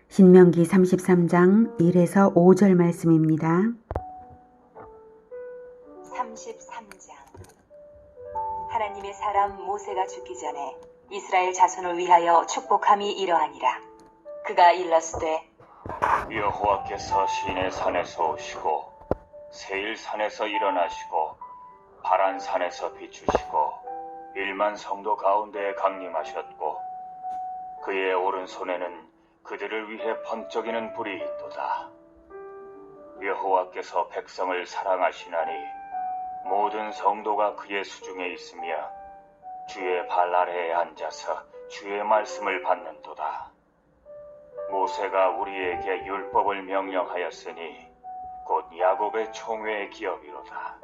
신명기 33장 1에서 5절 말씀입니다. 33장. 하나님의 사람 모세가 죽기 전에 이스라엘 자손을 위하여 축복함이 이러하니라. 그가 일렀으되 여호와께서 시내산에서 오시고 세일산에서 일어나시고 바란산에서 비추시고 1만 성도 가운데에 강림하셨고 그의 오른손에는 그들을 위해 번쩍이는 불이 있도다. 여호와께서 백성을 사랑하시나니 모든 성도가 그의 수중에 있으며 주의 발 아래에 앉아서 주의 말씀을 받는도다. 모세가 우리에게 율법을 명령하였으니 곧 야곱의 총회의 기업이로다.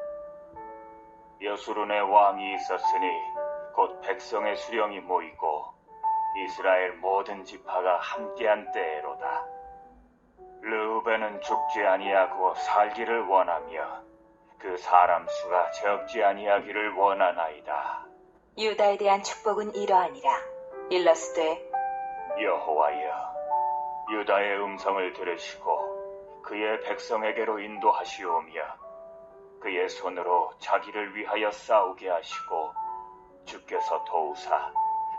여수론의 왕이 있었으니 곧 백성의 수령이 모이고 이스라엘 모든 지파가 함께한 때에로다. 르우벤은 죽지 아니하고 살기를 원하며 그 사람 수가 적지 아니하기를 원하나이다. 유다에 대한 축복은 이러하니라. 일렀으되 여호와여, 유다의 음성을 들으시고 그의 백성에게로 인도하시오며 그의 손으로 자기를 위하여 싸우게 하시고 주께서 도우사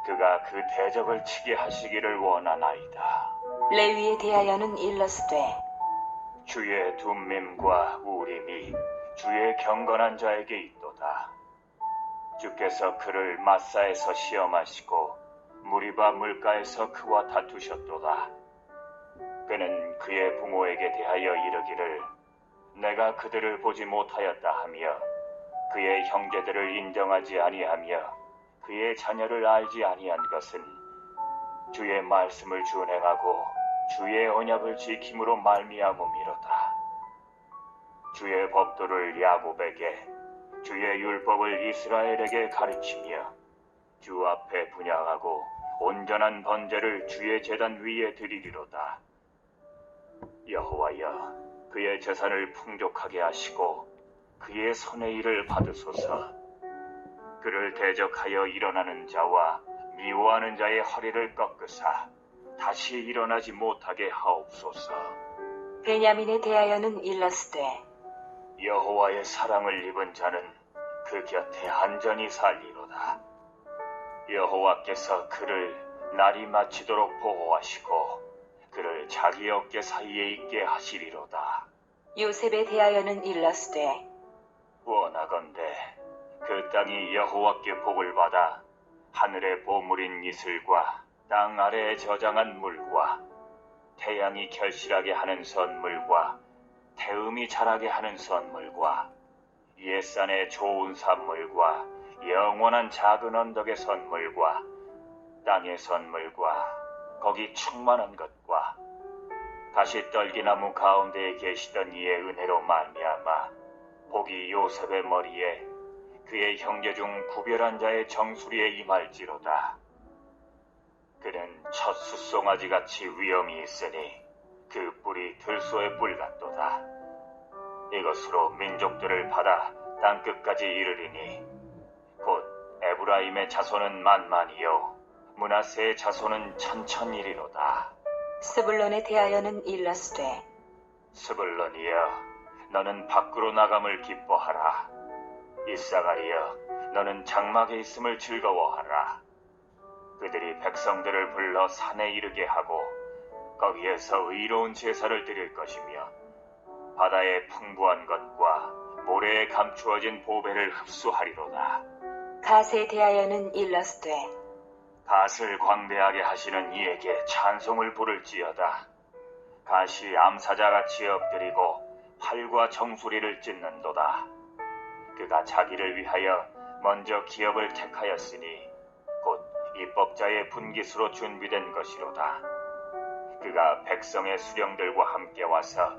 그가 그 대적을 치게 하시기를 원하나이다. 레위에 대하여는 일렀으되 주의 둠밈과 우림이 주의 경건한 자에게 있도다. 주께서 그를 마사에서 시험하시고 무리바 물가에서 그와 다투셨도다. 그는 그의 부모에게 대하여 이르기를 내가 그들을 보지 못하였다 하며 그의 형제들을 인정하지 아니하며 그의 자녀를 알지 아니한 것은 주의 말씀을 준행하고 주의 언약을 지킴으로 말미암음이로다. 주의 법도를 야곱에게 주의 율법을 이스라엘에게 가르치며 주 앞에 분향하고 온전한 번제를 주의 제단 위에 드리리로다. 여호와여, 그의 재산을 풍족하게 하시고 그의 손의 일을 받으소서. 그를 대적하여 일어나는 자와 미워하는 자의 허리를 꺾으사 다시 일어나지 못하게 하옵소서. 베냐민에 대하여는 일렀으되 여호와의 사랑을 입은 자는 그 곁에 안전히 살리로다. 여호와께서 그를 날이 마치도록 보호하시고 그를 자기 어깨 사이에 있게 하시리로다. 요셉에 대하여는 일렀으되 원하건대 그 땅이 여호와께 복을 받아 하늘의 보물인 이슬과 땅 아래에 저장한 물과 태양이 결실하게 하는 선물과 태음이 자라게 하는 선물과 옛산의 좋은 산물과 영원한 작은 언덕의 선물과 땅의 선물과 거기 충만한 것과 가시떨기나무 가운데에 계시던 이의 은혜로 말미암아 복이 요셉의 머리에 그의 형제 중 구별한 자의 정수리에 임할지로다. 그는 첫 숫송아지같이 위엄이 있으니 그 뿔이 들소의 뿔 같도다. 이것으로 민족들을 받아 땅끝까지 이르리니 곧 에브라임의 자손은 만만이요 므낫세의 자손은 천천이리로다. 스불론에 대하여는 일렀으되 스불론이여, 너는 밖으로 나감을 기뻐하라. 이사가리여, 너는 장막에 있음을 즐거워하라. 그들이 백성들을 불러 산에 이르게 하고 거기에서 의로운 제사를 드릴 것이며 바다의 풍부한 것과 모래에 감추어진 보배를 흡수하리로다. 갓에 대하여는 일렀으되 갓을 광대하게 하시는 이에게 찬송을 부를지어다. 갓이 암사자같이 엎드리고 팔과 정수리를 찢는도다. 그가 자기를 위하여 먼저 기업을 택하였으니 곧 입법자의 분깃으로 준비된 것이로다. 그가 백성의 수령들과 함께 와서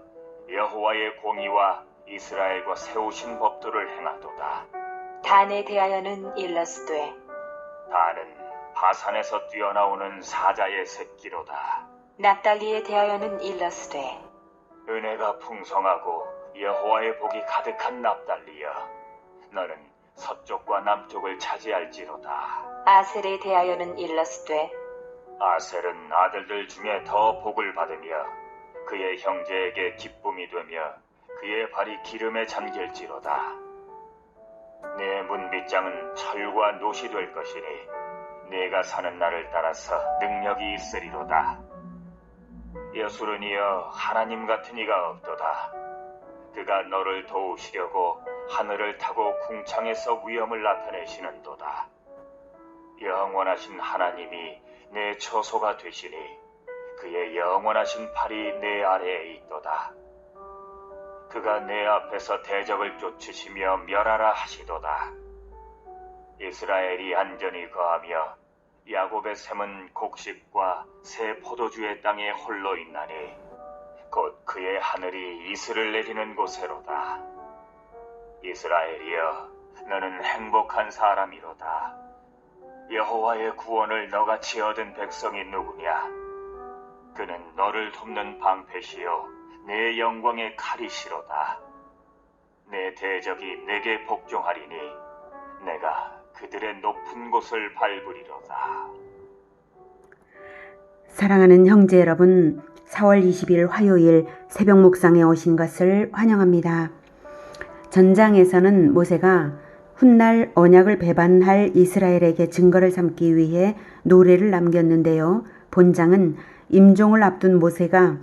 여호와의 공의와 이스라엘과 세우신 법도를 행하도다. 단에 대하여는 일렀으되 다는 바산에서 뛰어나오는 사자의 새끼로다. 납달리에 대하여는 일렀으되 은혜가 풍성하고 여호와의 복이 가득한 납달리여, 너는 서쪽과 남쪽을 차지할지로다. 아셀에 대하여는 일렀으되 아셀은 아들들 중에 더 복을 받으며 그의 형제에게 기쁨이 되며 그의 발이 기름에 잠길지로다. 내 문빗장은 철과 노시 될 것이니 내가 사는 날을 따라서 능력이 있으리로다. 여수르니여 하나님 같은 이가 없도다. 그가 너를 도우시려고 하늘을 타고 궁창에서 위엄을 나타내시는도다. 영원하신 하나님이 내 처소가 되시니 그의 영원하신 팔이 내 아래에 있도다. 그가 내 앞에서 대적을 쫓으시며 멸하라 하시도다. 이스라엘이 안전히 거하며 야곱의 샘은 곡식과 새 포도주의 땅에 홀로 있나니 곧 그의 하늘이 이슬을 내리는 곳에로다. 이스라엘이여, 너는 행복한 사람이로다. 여호와의 구원을 너같이 얻은 백성이 누구냐? 그는 너를 돕는 방패시요 내 영광의 칼이시로다. 내 대적이 내게 복종하리니 내가 그들의 높은 곳을 밟으리로다. 사랑하는 형제 여러분, 4월 20일 화요일 새벽 묵상에 오신 것을 환영합니다. 전장에서는 모세가 훗날 언약을 배반할 이스라엘에게 증거를 삼기 위해 노래를 남겼는데요. 본장은 임종을 앞둔 모세가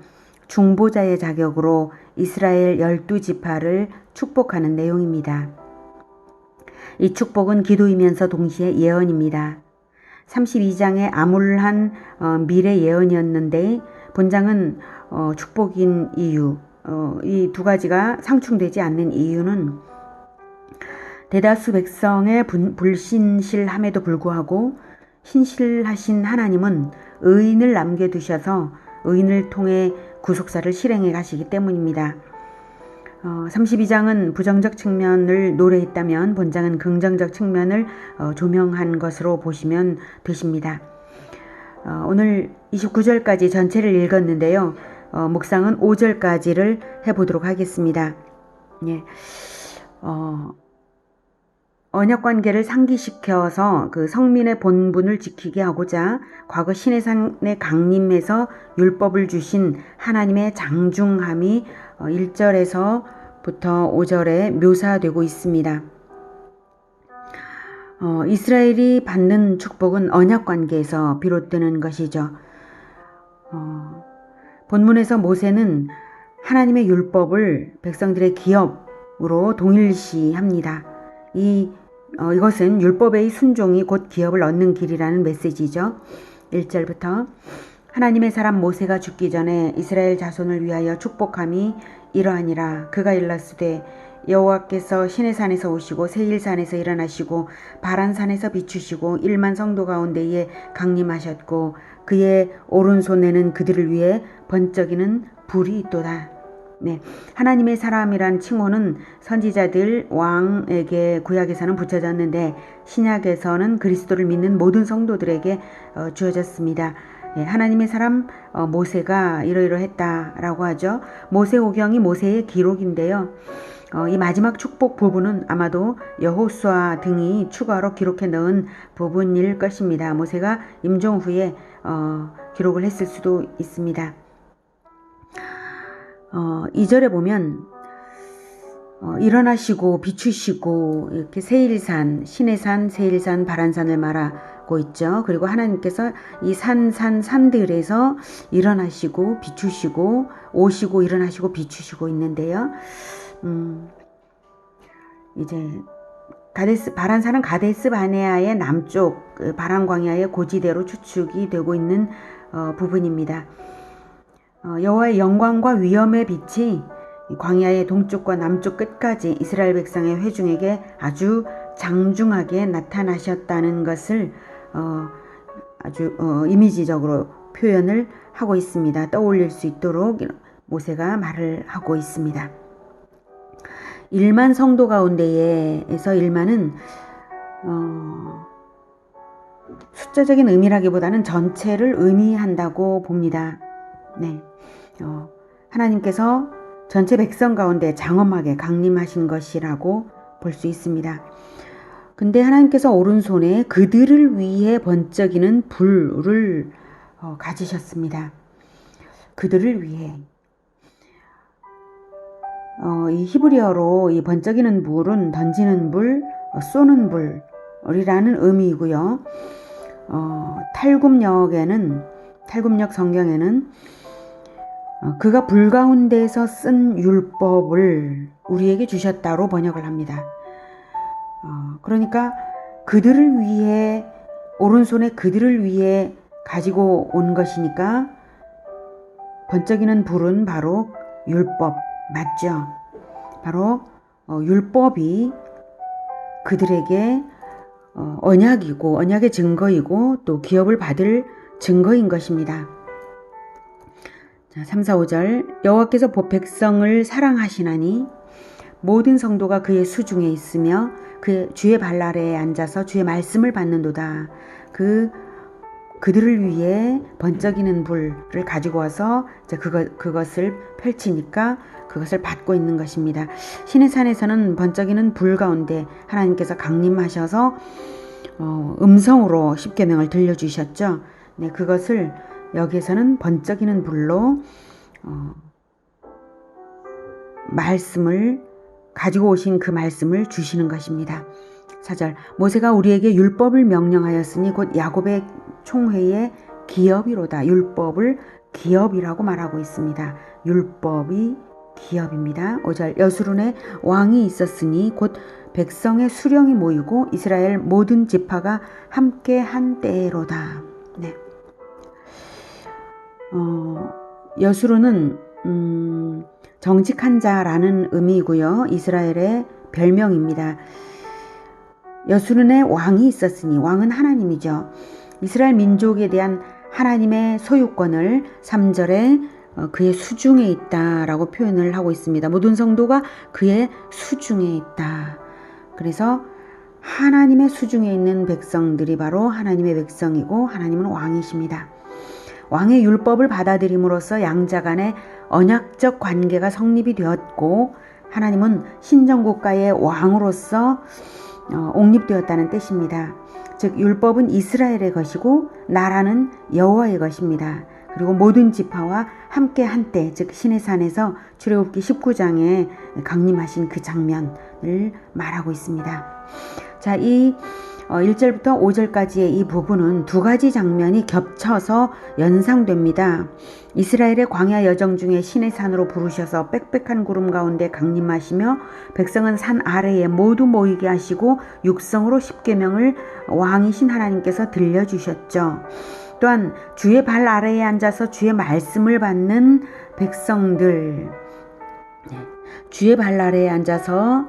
중보자의 자격으로 이스라엘 12지파를 축복하는 내용입니다. 이 축복은 기도이면서 동시에 예언입니다. 32장의 암울한 미래 예언이었는데 본장은 축복인 이유, 이 두 가지가 상충되지 않는 이유는 대다수 백성의 불신실함에도 불구하고 신실하신 하나님은 의인을 남겨두셔서 의인을 통해 구속사를 실행해 가시기 때문입니다. 32장은 부정적 측면을 노래했다면 본장은 긍정적 측면을 조명한 것으로 보시면 되십니다. 오늘 29절까지 전체를 읽었는데요. 묵상은 5절까지를 해보도록 하겠습니다. 예. 언약관계를 상기시켜서 그 성민의 본분을 지키게 하고자 과거 시내산의 강림에서 율법을 주신 하나님의 장중함이 1절에서부터 5절에 묘사되고 있습니다. 이스라엘이 받는 축복은 언약관계에서 비롯되는 것이죠. 본문에서 모세는 하나님의 율법을 백성들의 기업으로 동일시합니다. 이것은 율법의 순종이 곧 기업을 얻는 길이라는 메시지죠. 1절부터 하나님의 사람 모세가 죽기 전에 이스라엘 자손을 위하여 축복함이 이러하니라. 그가 일렀으되 여호와께서 시내산에서 오시고 세일산에서 일어나시고 바란산에서 비추시고 1만 성도 가운데에 강림하셨고 그의 오른손에는 그들을 위해 번쩍이는 불이 있도다. 네, 하나님의 사람이란 칭호는 선지자들, 왕에게 구약에서는 붙여졌는데 신약에서는 그리스도를 믿는 모든 성도들에게 주어졌습니다. 네, 하나님의 사람 모세가 이러이러했다라고 하죠. 모세오경이 모세의 기록인데요. 이 마지막 축복 부분은 아마도 여호수아 등이 추가로 기록해 넣은 부분일 것입니다. 모세가 임종 후에 기록을 했을 수도 있습니다. 2절에 보면 일어나시고 비추시고 이렇게 세일산, 시내산, 세일산, 바란산을 말하고 있죠. 그리고 하나님께서 이 산들에서 일어나시고 비추시고 오시고 일어나시고 비추시고 있는데요. 이제 바란산은 가데스 바네아의 남쪽 바란 광야의 고지대로 추측이 되고 있는 부분입니다. 여호와의 영광과 위엄의 빛이 광야의 동쪽과 남쪽 끝까지 이스라엘 백성의 회중에게 아주 장중하게 나타나셨다는 것을 아주 이미지적으로 표현을 하고 있습니다. 떠올릴 수 있도록 모세가 말을 하고 있습니다. 1만 성도 가운데에서 1만은 숫자적인 의미라기보다는 전체를 의미한다고 봅니다. 네, 하나님께서 전체 백성 가운데 장엄하게 강림하신 것이라고 볼 수 있습니다. 근데 하나님께서 오른손에 그들을 위해 번쩍이는 불을 가지셨습니다. 그들을 위해. 이 히브리어로 이 번쩍이는 불은 던지는 불, 쏘는 불이라는 의미이고요. 탈굽역 성경에는 그가 불 가운데에서 쓴 율법을 우리에게 주셨다로 번역을 합니다. 그러니까 그들을 위해, 오른손에 그들을 위해 가지고 온 것이니까 번쩍이는 불은 바로 율법 맞죠? 바로 율법이 그들에게 언약이고 언약의 증거이고 또 기업을 받을 증거인 것입니다. 자, 3, 4, 5절 여호와께서 백성을 사랑하시나니 모든 성도가 그의 수중에 있으며 그 주의 발 아래에 앉아서 주의 말씀을 받는도다. 그들을 위해 번쩍이는 불을 가지고 와서 이제 그것을 펼치니까 그것을 받고 있는 것입니다. 신의 산에서는 번쩍이는 불 가운데 하나님께서 강림하셔서 음성으로 십계명을 들려주셨죠. 네, 그것을 여기에서는 번쩍이는 불로 말씀을 가지고 오신 그 말씀을 주시는 것입니다. 4절 모세가 우리에게 율법을 명령하였으니 곧 야곱의 총회의 기업이로다. 율법을 기업이라고 말하고 있습니다. 율법이 기업입니다. 5절 여수론에 왕이 있었으니 곧 백성의 수령이 모이고 이스라엘 모든 지파가 함께 한 때로다. 네. 여수론은 정직한 자라는 의미이고요. 이스라엘의 별명입니다. 여수론에 왕이 있었으니 왕은 하나님이죠. 이스라엘 민족에 대한 하나님의 소유권을 3절에 그의 수중에 있다라고 표현을 하고 있습니다. 모든 성도가 그의 수중에 있다. 그래서 하나님의 수중에 있는 백성들이 바로 하나님의 백성이고 하나님은 왕이십니다. 왕의 율법을 받아들임으로써 양자 간의 언약적 관계가 성립이 되었고 하나님은 신정국가의 왕으로서 옹립되었다는 뜻입니다. 즉 율법은 이스라엘의 것이고 나라는 여호와의 것입니다. 그리고 모든 지파와 함께 한때 즉 신의 산에서 출애굽기 19장에 강림하신 그 장면을 말하고 있습니다. 자, 이 1절부터 5절까지의 이 부분은 두 가지 장면이 겹쳐서 연상됩니다. 이스라엘의 광야 여정 중에 신의 산으로 부르셔서 빽빽한 구름 가운데 강림하시며 백성은 산 아래에 모두 모이게 하시고 육성으로 십계명을 왕이신 하나님께서 들려주셨죠. 또한 주의 발 아래에 앉아서 주의 말씀을 받는 백성들, 주의 발 아래에 앉아서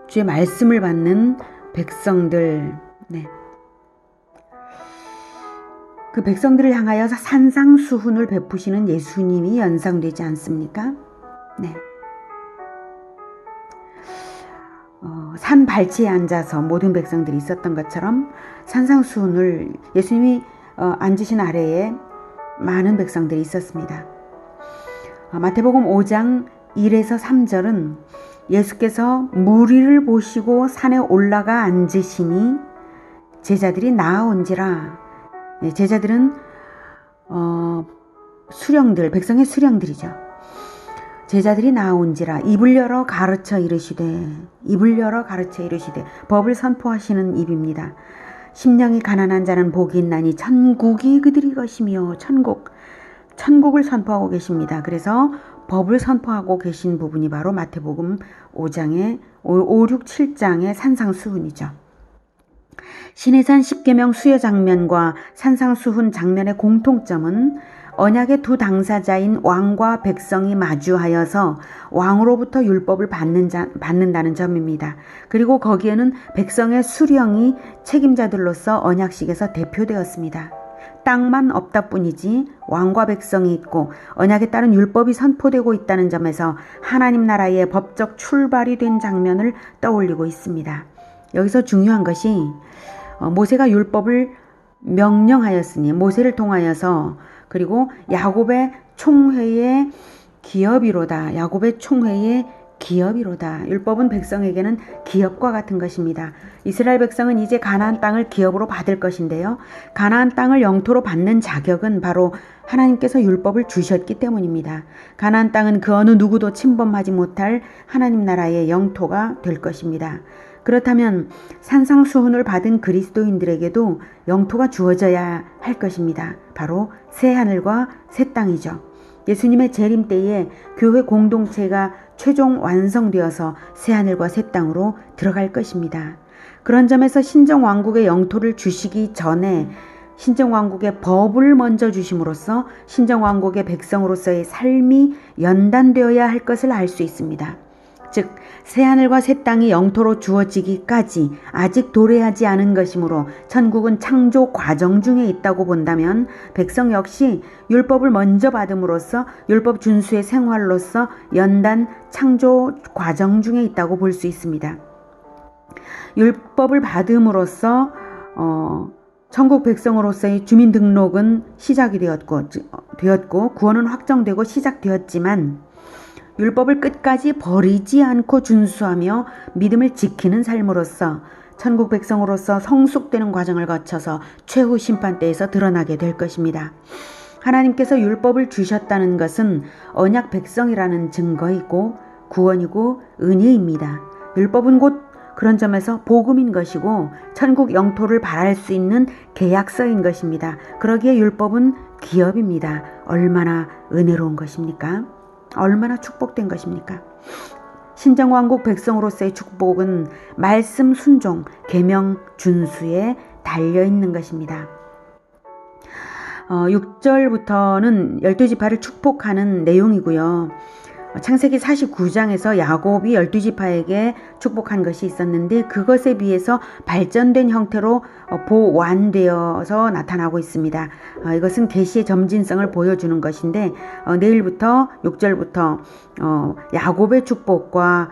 주의 말씀을 받는 백성들, 그 백성들을 향하여 산상수훈을 베푸시는 예수님이 연상되지 않습니까? 네. 산 발치에 앉아서 모든 백성들이 있었던 것처럼 산상수훈을 예수님이 앉으신 아래에 많은 백성들이 있었습니다. 마태복음 5장 1에서 3절은 예수께서 무리를 보시고 산에 올라가 앉으시니 제자들이 나아온지라. 제자들은 수령들, 백성의 수령들이죠. 제자들이 나아온지라 입을 열어 가르쳐 이르시되 법을 선포하시는 입입니다. 심령이 가난한 자는 복이 있나니 천국이 그들이 것이며 천국을 선포하고 계십니다. 그래서 법을 선포하고 계신 부분이 바로 마태복음 5장의 5, 6, 7장의 산상수훈이죠. 신해산 십계명 수여 장면과 산상수훈 장면의 공통점은 언약의 두 당사자인 왕과 백성이 마주하여서 왕으로부터 율법을 받는다는 점입니다. 그리고 거기에는 백성의 수령이 책임자들로서 언약식에서 대표되었습니다. 땅만 없다 뿐이지 왕과 백성이 있고 언약에 따른 율법이 선포되고 있다는 점에서 하나님 나라의 법적 출발이 된 장면을 떠올리고 있습니다. 여기서 중요한 것이 모세가 율법을 명령하였으니 모세를 통하여서 그리고 야곱의 총회의 기업이로다. 야곱의 총회의 기업이로다. 율법은 백성에게는 기업과 같은 것입니다. 이스라엘 백성은 이제 가나안 땅을 기업으로 받을 것인데요. 가나안 땅을 영토로 받는 자격은 바로 하나님께서 율법을 주셨기 때문입니다. 가나안 땅은 그 어느 누구도 침범하지 못할 하나님 나라의 영토가 될 것입니다. 그렇다면 산상수훈을 받은 그리스도인들에게도 영토가 주어져야 할 것입니다. 바로 새 하늘과 새 땅이죠. 예수님의 재림 때에 교회 공동체가 최종 완성되어서 새 하늘과 새 땅으로 들어갈 것입니다. 그런 점에서 신정왕국의 영토를 주시기 전에 신정왕국의 법을 먼저 주심으로써 신정왕국의 백성으로서의 삶이 연단되어야 할 것을 알 수 있습니다. 즉 새하늘과 새 땅이 영토로 주어지기까지 아직 도래하지 않은 것이므로 천국은 창조 과정 중에 있다고 본다면 백성 역시 율법을 먼저 받음으로써 율법 준수의 생활로서 연단 창조 과정 중에 있다고 볼 수 있습니다. 율법을 받음으로써 천국 백성으로서의 주민등록은 시작이 되었고 구원은 확정되고 시작되었지만 율법을 끝까지 버리지 않고 준수하며 믿음을 지키는 삶으로써 천국 백성으로서 성숙되는 과정을 거쳐서 최후 심판대에서 드러나게 될 것입니다. 하나님께서 율법을 주셨다는 것은 언약 백성이라는 증거이고 구원이고 은혜입니다. 율법은 곧 그런 점에서 복음인 것이고 천국 영토를 바랄 수 있는 계약서인 것입니다. 그러기에 율법은 기업입니다. 얼마나 은혜로운 것입니까? 얼마나 축복된 것입니까? 신정왕국 백성으로서의 축복은 말씀 순종, 계명 준수에 달려있는 것입니다. 6절부터는 12지파를 축복하는 내용이고요. 창세기 49장에서 야곱이 12지파에게 축복한 것이 있었는데 그것에 비해서 발전된 형태로 보완되어서 나타나고 있습니다. 이것은 계시의 점진성을 보여주는 것인데 내일부터 6절부터 야곱의 축복과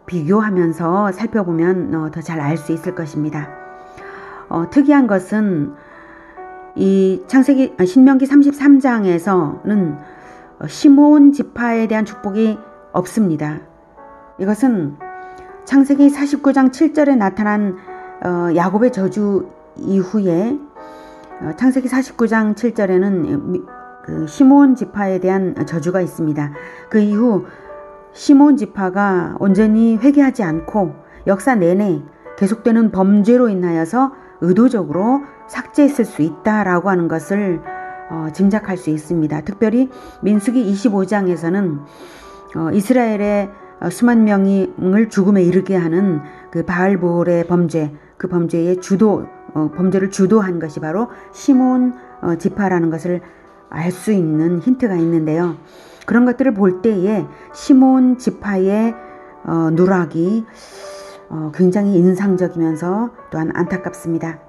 비교하면서 살펴보면 더 잘 알 수 있을 것입니다. 특이한 것은 이 신명기 33장에서는 시몬 지파에 대한 축복이 없습니다. 이것은 창세기 49장 7절에 나타난 야곱의 저주 이후에 창세기 49장 7절에는 시몬 지파에 대한 저주가 있습니다. 그 이후 시몬 지파가 온전히 회개하지 않고 역사 내내 계속되는 범죄로 인하여서 의도적으로 삭제했을 수 있다라고 하는 것을 짐작할 수 있습니다. 특별히 민수기 25장에서는 이스라엘의 수만 명을 죽음에 이르게 하는 그 바알볼의 범죄, 그 범죄의 범죄를 주도한 것이 바로 시몬 지파라는 것을 알 수 있는 힌트가 있는데요. 그런 것들을 볼 때에 시몬 지파의 누락이 굉장히 인상적이면서 또한 안타깝습니다.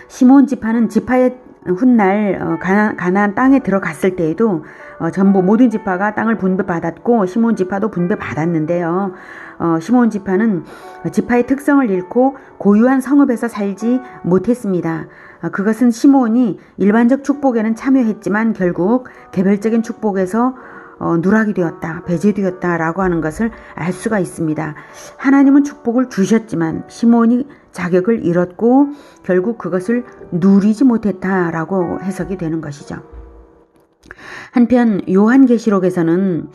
시몬 지파는 지파의 훗날 가나안 땅에 들어갔을 때에도 전부 모든 지파가 땅을 분배받았고 시몬 지파도 분배받았는데요. 시몬 지파는 지파의 특성을 잃고 고유한 성읍에서 살지 못했습니다. 그것은 시몬이 일반적 축복에는 참여했지만 결국 개별적인 축복에서 누락이 되었다, 배제되었다라고 하는 것을 알 수가 있습니다. 하나님은 축복을 주셨지만 시몬이 자격을 잃었고 결국 그것을 누리지 못했다라고 해석이 되는 것이죠. 한편 요한계시록에서는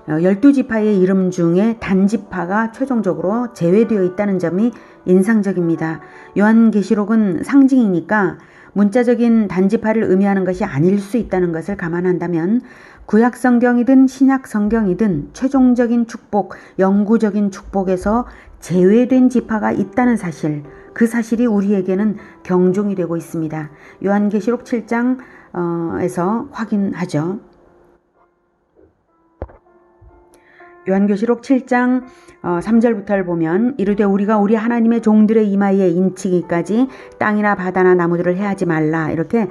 12지파의 이름 중에 단지파가 최종적으로 제외되어 있다는 점이 인상적입니다. 요한계시록은 상징이니까 문자적인 단지파를 의미하는 것이 아닐 수 있다는 것을 감안한다면 구약 성경이든 신약 성경이든 최종적인 축복, 영구적인 축복에서 제외된 지파가 있다는 사실, 그 사실이 우리에게는 경종이 되고 있습니다. 요한계시록 7장에서 확인하죠. 요한계시록 7장 3절부터를 보면 이르되 우리가 우리 하나님의 종들의 이마에 인치기까지 땅이나 바다나 나무들을 해하지 말라, 이렇게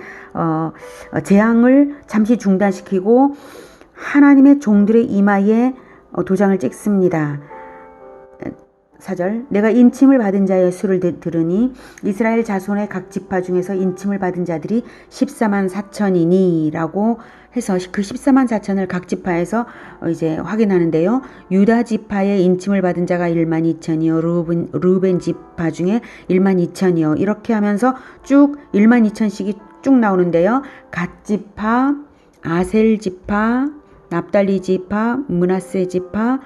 재앙을 잠시 중단시키고 하나님의 종들의 이마에 도장을 찍습니다. 4절 내가 인침을 받은 자의 수를 들으니 이스라엘 자손의 각 지파 중에서 인침을 받은 자들이 14만 4천이니 라고 해서 그 14만 4천을 각 지파에서 이제 확인하는데요. 유다 지파의 인침을 받은 자가 1만 2천이요. 루벤 지파 중에 1만 2천이요. 이렇게 하면서 쭉 1만 2천씩이 쭉 나오는데요. 갓 지파, 아셀 지파, 납달리 지파, 므낫세 지파,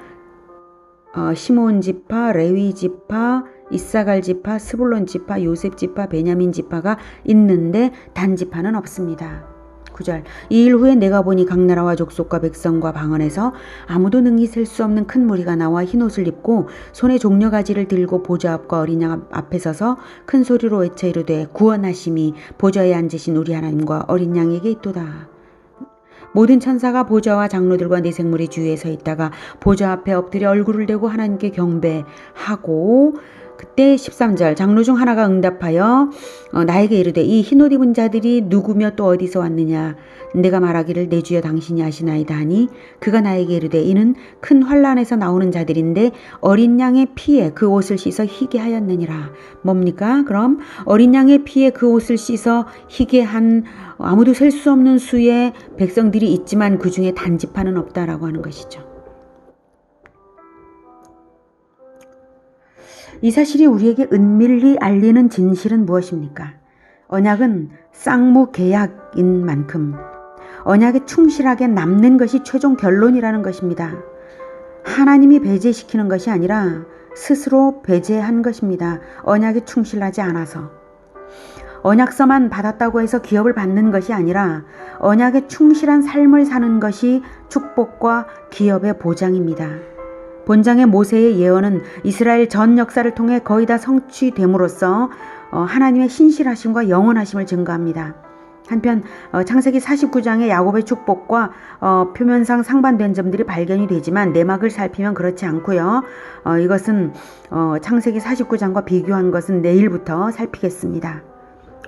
시몬 지파, 레위 지파, 이사갈 지파, 스불론 지파, 요셉 지파, 베냐민 지파가 있는데 단 지파는 없습니다. 9절 이 일 후에 내가 보니 각 나라와 족속과 백성과 방언에서 아무도 능히 셀 수 없는 큰 무리가 나와 흰옷을 입고 손에 종려가지를 들고 보좌 앞과 어린 양 앞에 서서 큰 소리로 외쳐 이르되 구원하심이 보좌에 앉으신 우리 하나님과 어린 양에게 있도다. 모든 천사가 보좌와 장로들과 네 생물이 주위에 서 있다가 보좌 앞에 엎드려 얼굴을 대고 하나님께 경배하고 그때 13절 장로 중 하나가 응답하여 나에게 이르되 이 흰옷 입은 자들이 누구며 또 어디서 왔느냐 내가 말하기를 내 주여 당신이 아시나이다 하니 그가 나에게 이르되 이는 큰 환란에서 나오는 자들인데 어린 양의 피에 그 옷을 씻어 희게 하였느니라. 뭡니까? 그럼 어린 양의 피에 그 옷을 씻어 희게 한 아무도 셀 수 없는 수의 백성들이 있지만 그 중에 단지파는 없다라고 하는 것이죠. 이 사실이 우리에게 은밀히 알리는 진실은 무엇입니까? 언약은 쌍무계약인 만큼 언약에 충실하게 남는 것이 최종 결론이라는 것입니다. 하나님이 배제시키는 것이 아니라 스스로 배제한 것입니다. 언약에 충실하지 않아서. 언약서만 받았다고 해서 기업을 받는 것이 아니라 언약에 충실한 삶을 사는 것이 축복과 기업의 보장입니다. 본장의 모세의 예언은 이스라엘 전 역사를 통해 거의 다 성취됨으로써 하나님의 신실하심과 영원하심을 증거합니다. 한편 창세기 49장의 야곱의 축복과 표면상 상반된 점들이 발견이 되지만 내막을 살피면 그렇지 않고요. 이것은 창세기 49장과 비교한 것은 내일부터 살피겠습니다.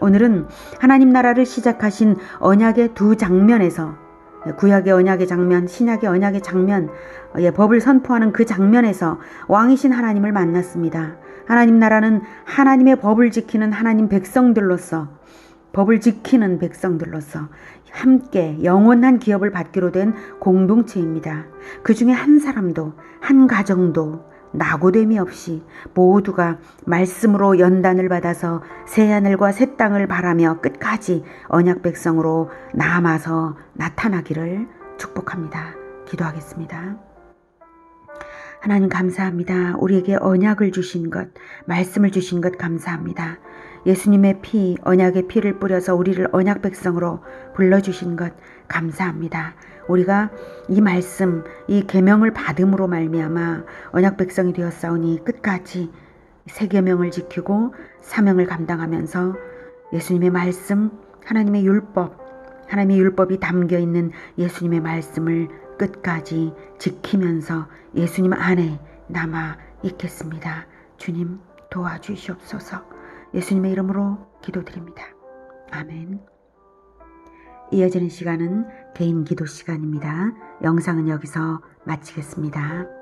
오늘은 하나님 나라를 시작하신 언약의 두 장면에서 구약의 언약의 장면, 신약의 언약의 장면, 법을 선포하는 그 장면에서 왕이신 하나님을 만났습니다. 하나님 나라는 하나님의 법을 지키는 하나님 백성들로서 법을 지키는 백성들로서 함께 영원한 기업을 받기로 된 공동체입니다. 그 중에 한 사람도 한 가정도 낙오됨이 없이 모두가 말씀으로 연단을 받아서 새하늘과 새 땅을 바라며 끝까지 언약 백성으로 남아서 나타나기를 축복합니다. 기도하겠습니다. 하나님 감사합니다. 우리에게 언약을 주신 것, 말씀을 주신 것 감사합니다. 예수님의 피, 언약의 피를 뿌려서 우리를 언약 백성으로 불러주신 것 감사합니다. 우리가 이 말씀, 이 계명을 받음으로 말미암아 언약 백성이 되었사오니 끝까지 새 계명을 지키고 사명을 감당하면서 예수님의 말씀, 하나님의 율법이 담겨있는 예수님의 말씀을 끝까지 지키면서 예수님 안에 남아 있겠습니다. 주님 도와주시옵소서. 예수님의 이름으로 기도드립니다. 아멘. 이어지는 시간은 개인 기도 시간입니다. 영상은 여기서 마치겠습니다.